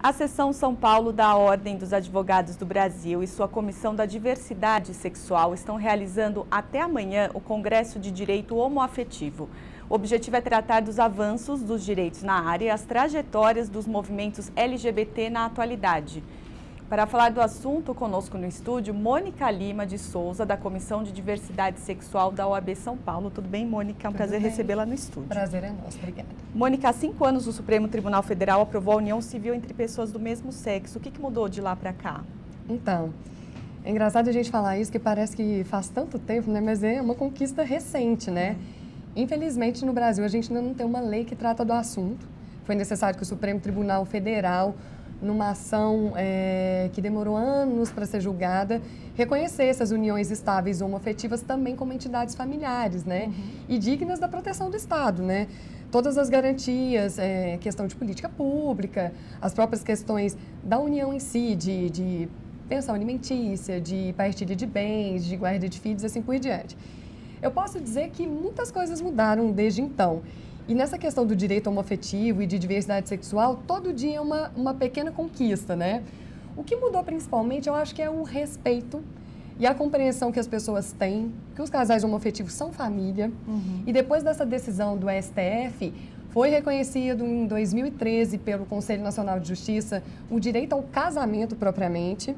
A Seção São Paulo da Ordem dos Advogados do Brasil e sua Comissão da Diversidade Sexual estão realizando até amanhã o Congresso de Direito Homoafetivo. O objetivo é tratar dos avanços dos direitos na área e as trajetórias dos movimentos LGBT na atualidade. Para falar do assunto, conosco no estúdio, Mônica Lima de Souza, da Comissão de Diversidade Sexual da OAB São Paulo. Tudo bem, Mônica? É um prazer recebê-la no estúdio. Prazer é nosso, obrigada. Mônica, há 5 anos o Supremo Tribunal Federal aprovou a união civil entre pessoas do mesmo sexo. O que mudou de lá para cá? Então, é engraçado a gente falar isso, que parece que faz tanto tempo, né? Mas é uma conquista recente, né? Infelizmente, no Brasil, a gente ainda não tem uma lei que trata do assunto. Foi necessário que o Supremo Tribunal Federal, numa ação que demorou anos para ser julgada, reconhecer essas uniões estáveis homoafetivas também como entidades familiares, né? E dignas da proteção do Estado, né? Todas as garantias, questão de política pública, as próprias questões da união em si, de pensão alimentícia, de partilha de bens, de guarda de filhos, assim por diante. Eu posso dizer que muitas coisas mudaram desde então. E nessa questão do direito homoafetivo e de diversidade sexual, todo dia é uma pequena conquista, né? O que mudou principalmente, eu acho que é o respeito e a compreensão que as pessoas têm, que os casais homoafetivos são família. E depois dessa decisão do STF, foi reconhecido em 2013 pelo Conselho Nacional de Justiça o direito ao casamento propriamente.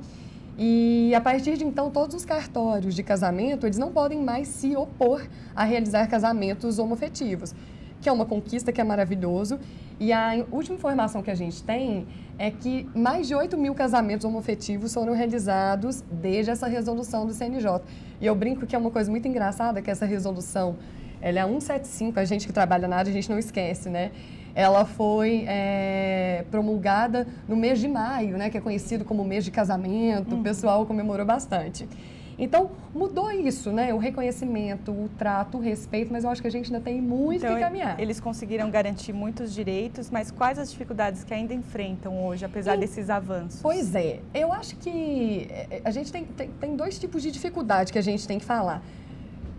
E a partir de então, todos os cartórios de casamento, eles não podem mais se opor a realizar casamentos homoafetivos, que é uma conquista, que é maravilhoso. E a última informação que a gente tem é que mais de 8 mil casamentos homoafetivos foram realizados desde essa resolução do CNJ. E eu brinco que é uma coisa muito engraçada, que essa resolução, ela é 175, a gente que trabalha na área, a gente não esquece, né? Ela foi promulgada no mês de maio, né, que é conhecido como mês de casamento, o pessoal comemorou bastante. Então, mudou isso, né? O reconhecimento, o trato, o respeito, mas eu acho que a gente ainda tem muito que caminhar. Eles conseguiram garantir muitos direitos, mas quais as dificuldades que ainda enfrentam hoje, apesar desses avanços? Pois é, eu acho que a gente tem 2 tipos de dificuldade que a gente tem que falar.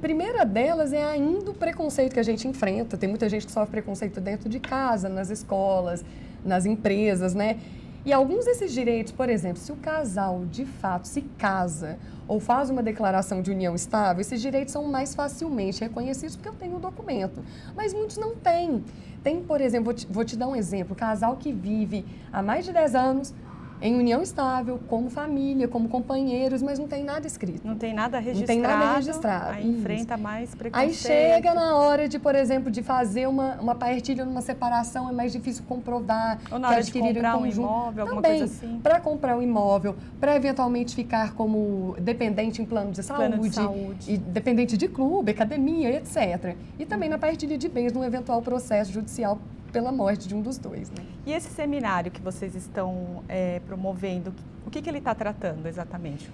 Primeira delas é ainda o preconceito que a gente enfrenta. Tem muita gente que sofre preconceito dentro de casa, nas escolas, nas empresas, né? E alguns desses direitos, por exemplo, se o casal de fato se casa ou faz uma declaração de união estável, esses direitos são mais facilmente reconhecidos porque eu tenho o documento. Mas muitos não têm. Tem, por exemplo, vou te dar um exemplo, casal que vive há mais de 10 anos em união estável, como família, como companheiros, mas não tem nada escrito. Não tem nada registrado. Não tem nada registrado. Aí enfrenta mais preconceito. Aí chega na hora de, por exemplo, de fazer uma partilha numa separação, é mais difícil comprovar. Ou na hora de comprar um imóvel, alguma coisa assim. Para comprar um imóvel, para eventualmente ficar como dependente em plano de saúde. E dependente de clube, academia, etc. E também na partilha de bens, num eventual processo judicial pela morte de um dos dois, né? E esse seminário que vocês estão promovendo, o que ele está tratando exatamente?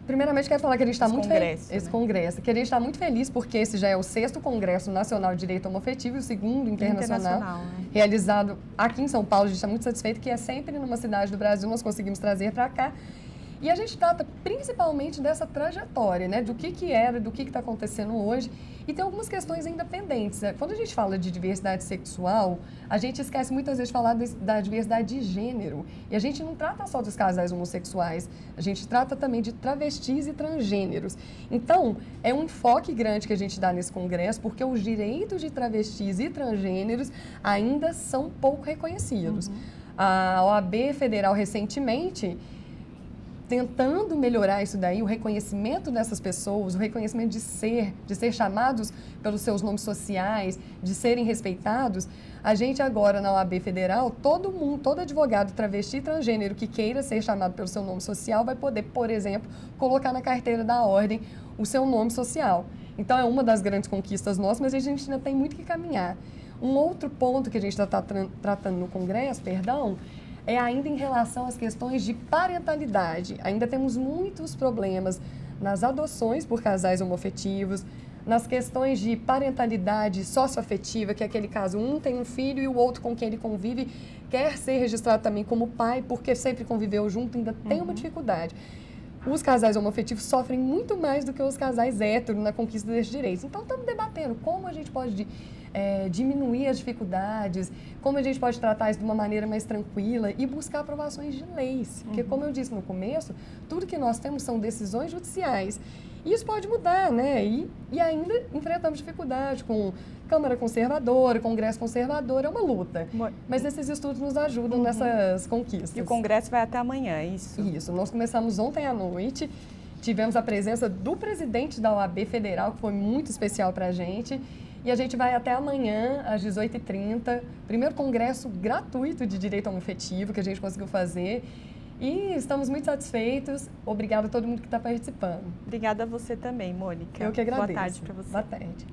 Primeiramente, quero falar que a gente está muito feliz. Esse congresso, que a gente está muito feliz porque esse já é o 6º Congresso Nacional de Direito Homoafetivo e o 2º internacional né? realizado aqui em São Paulo. A gente está muito satisfeito que é sempre numa cidade do Brasil, nós conseguimos trazer para cá. E a gente trata principalmente dessa trajetória, né? Do que era, do que está acontecendo hoje. E tem algumas questões ainda pendentes. Quando a gente fala de diversidade sexual, a gente esquece muitas vezes de falar da diversidade de gênero. E a gente não trata só dos casais homossexuais, a gente trata também de travestis e transgêneros. Então, é um enfoque grande que a gente dá nesse congresso, porque os direitos de travestis e transgêneros ainda são pouco reconhecidos. A OAB Federal, recentemente, tentando melhorar isso daí, o reconhecimento dessas pessoas, o reconhecimento de ser chamados pelos seus nomes sociais, de serem respeitados, a gente agora na OAB Federal, todo advogado travesti e transgênero que queira ser chamado pelo seu nome social vai poder, por exemplo, colocar na carteira da ordem o seu nome social. Então é uma das grandes conquistas nossas, mas a gente ainda tem muito que caminhar. Um outro ponto que a gente está tratando no Congresso, é ainda em relação às questões de parentalidade. Ainda temos muitos problemas nas adoções por casais homoafetivos, nas questões de parentalidade socioafetiva, que é aquele caso, um tem um filho e o outro com quem ele convive quer ser registrado também como pai, porque sempre conviveu junto, ainda tem uma dificuldade. Os casais homoafetivos sofrem muito mais do que os casais héteros na conquista desses direitos. Então, estamos debatendo como a gente pode diminuir as dificuldades, como a gente pode tratar isso de uma maneira mais tranquila e buscar aprovações de leis. Porque, como eu disse no começo, tudo que nós temos são decisões judiciais. E isso pode mudar, né? E ainda enfrentamos dificuldade com Câmara Conservadora, Congresso Conservador, é uma luta. Mas esses estudos nos ajudam nessas conquistas. E o Congresso vai até amanhã, é isso? Isso. Nós começamos ontem à noite, tivemos a presença do presidente da OAB Federal, que foi muito especial para a gente. E a gente vai até amanhã, às 18h30, primeiro congresso gratuito de direito homoafetivo que a gente conseguiu fazer. E estamos muito satisfeitos. Obrigada a todo mundo que está participando. Obrigada a você também, Mônica. Eu que agradeço. Boa tarde para você. Boa tarde.